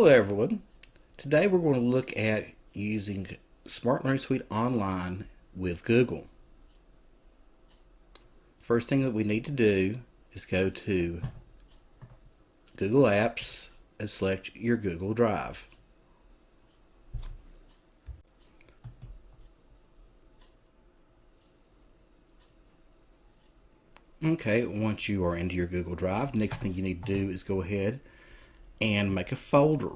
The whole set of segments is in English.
Hello everyone. Today we're going to look at using Smart Learning Suite online with Google. First thing that we need to do is go to Google Apps and select your Google Drive. Okay, once you are into your Google Drive, the next thing you need to do is go ahead and make a folder.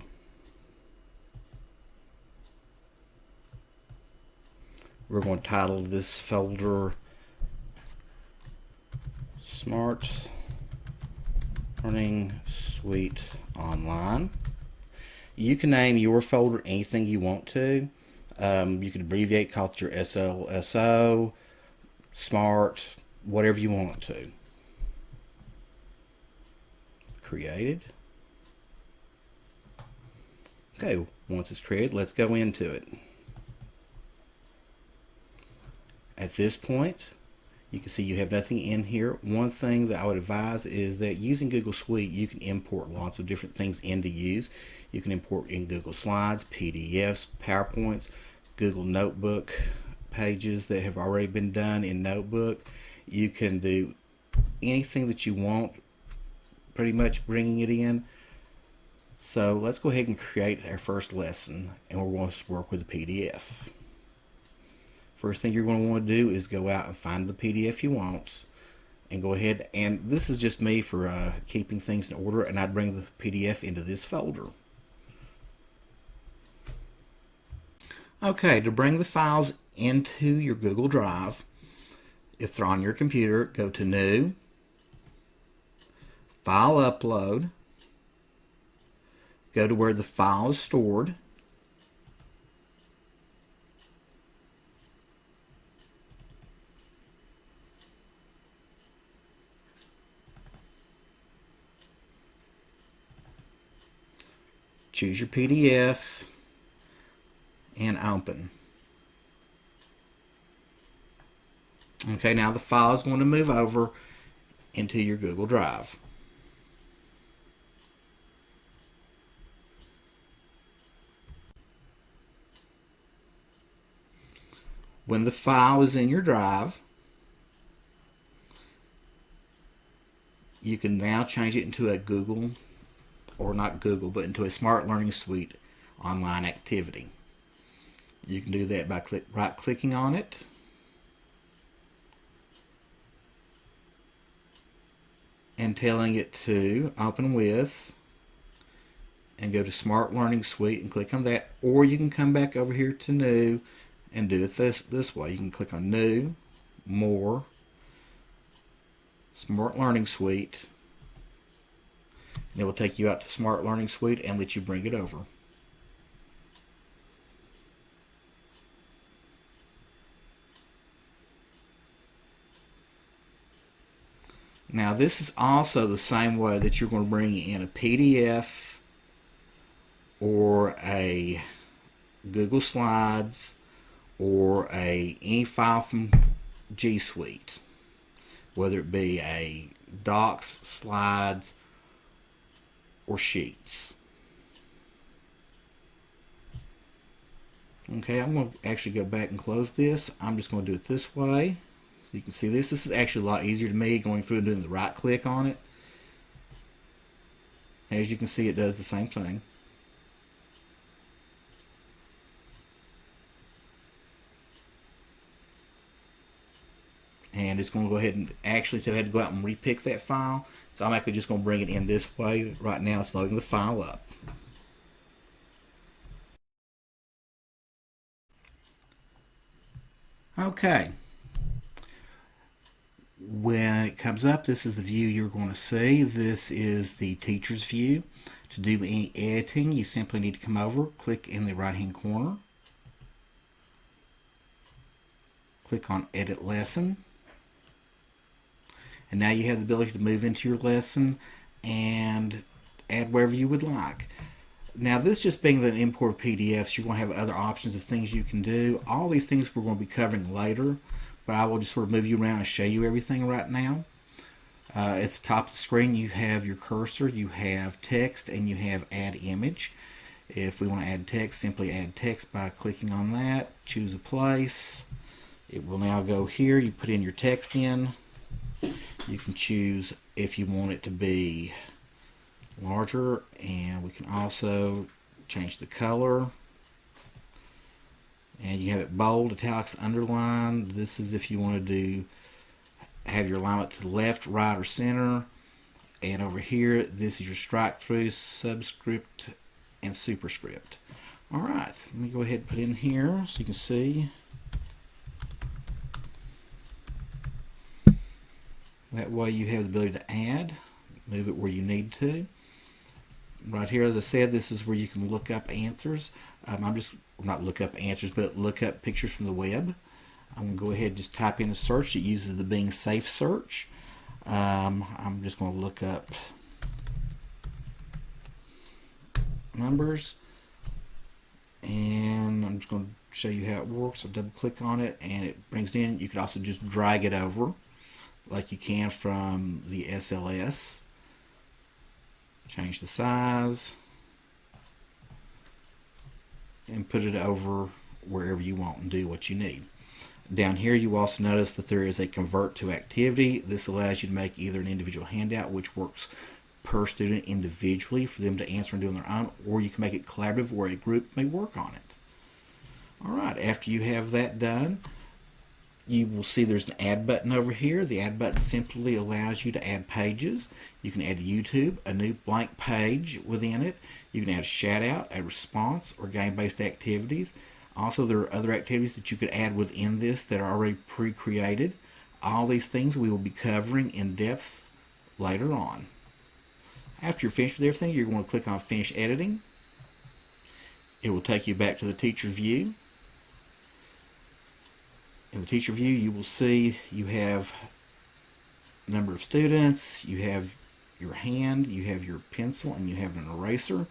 We're going to title this folder Smart Learning Suite Online. You can name your folder anything you want to. You can abbreviate, call it your SLSO, Smart, whatever you want to. Created. Okay, once it's created, let's go into it. At this point, you can see you have nothing in here. One thing that I would advise is that using Google Suite, you can import lots of different things into use. You can import in Google Slides, PDFs, PowerPoints, Google Notebook pages that have already been done in Notebook. You can do anything that you want, pretty much bringing it in. So let's go ahead and create our first lesson, and we're going to work with the PDF. First thing you're going to want to do is go out and find the PDF you want and go ahead, and this is just me for keeping things in order, and I'd bring the PDF into this folder. Okay, to bring the files into your Google Drive, if they're on your computer, go to New, File Upload, go to where the file is stored, choose your PDF and open. Okay, now the file is going to move over into your Google Drive. When the file is in your drive, you can now change it into a Google, or not Google, but into a Smart Learning Suite online activity. You can do that by right-clicking on it, and telling it to open with, and go to Smart Learning Suite and click on that, or you can come back over here to New and do it this way. You can click on New, More, Smart Learning Suite, and it will take you out to Smart Learning Suite and let you bring it over. Now this is also the same way that you're going to bring in a PDF or a Google Slides or any file from G Suite, whether it be a Docs, Slides, or Sheets. Okay, I'm going to actually go back and close this. I'm just going to do it this way. So you can see this. This is actually a lot easier to me, going through and doing the right click on it. As you can see, it does the same thing. And it's going to go ahead and actually, so I had to go out and repick that file. So I'm actually just going to bring it in this way. Right now it's loading the file up. Okay. When it comes up, this is the view you're going to see. This is the teacher's view. To do any editing, you simply need to come over, click in the right hand corner, click on Edit Lesson, and now you have the ability to move into your lesson and add wherever you would like. Now this just being an import of PDFs, you're going to have other options of things you can do. All these things we're going to be covering later, but I will just sort of move you around and show you everything right now. At the top of the screen you have your cursor, you have text, and you have add image. If we want to add text, simply add text by clicking on that, choose a place. It will now go here. You put in your text in. You can choose if you want it to be larger, and we can also change the color. And you have it bold, italics, underline. This is if you want to have your alignment to the left, right, or center. And over here, this is your strike through, subscript, and superscript. All right, let me go ahead and put in here so you can see. That way you have the ability to add, move it where you need to. Right here, as I said, this is where you can look up answers. Not look up answers, but look up pictures from the web. I'm going to go ahead and just type in a search. It uses the Bing Safe Search. I'm just going to look up numbers, and I'm just going to show you how it works. I'll double click on it and it brings it in. You could also just drag it over like you can from the SLS. Change the size and put it over wherever you want and do what you need. Down here you also notice that there is a convert to activity. This allows you to make either an individual handout, which works per student individually for them to answer and do on their own, or you can make it collaborative where a group may work on it. Alright, after you have that done, you will see there's an add button over here. The add button simply allows you to add pages. You can add YouTube, a new blank page within it. You can add a shout out, a response, or game-based activities. Also, there are other activities that you could add within this that are already pre-created. All these things we will be covering in depth later on. After you're finished with everything, you're going to click on Finish Editing. It will take you back to the teacher view. In the teacher view, you will see you have number of students, you have your hand, you have your pencil, and you have an eraser.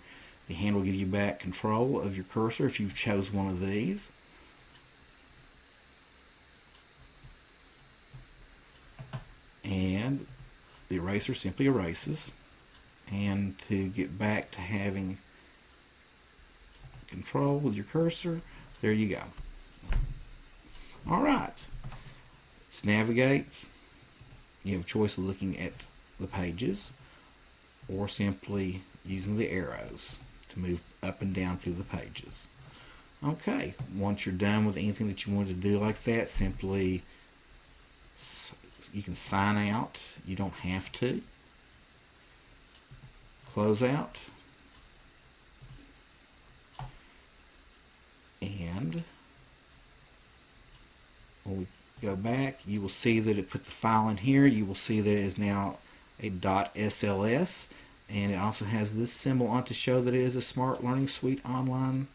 The hand will give you back control of your cursor if you've chose one of these. And the eraser simply erases. And to get back to having control with your cursor, there you go. Alright, let's navigate. You have a choice of looking at the pages or simply using the arrows to move up and down through the pages. Okay, once you're done with anything that you want to do like that, simply you can sign out. You don't have to. Close out. And when we go back, you will see that it put the file in here. You will see that it is now a .SLS, and it also has this symbol on to show that it is a Smart Learning Suite online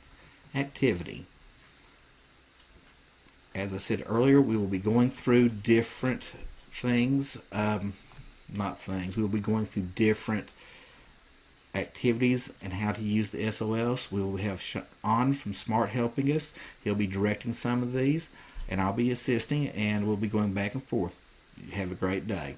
activity. As I said earlier, we will be going through different things, we will be going through different activities and how to use the SLS. We will have Sean from Smart helping us. He'll be directing some of these, and I'll be assisting, and we'll be going back and forth. Have a great day.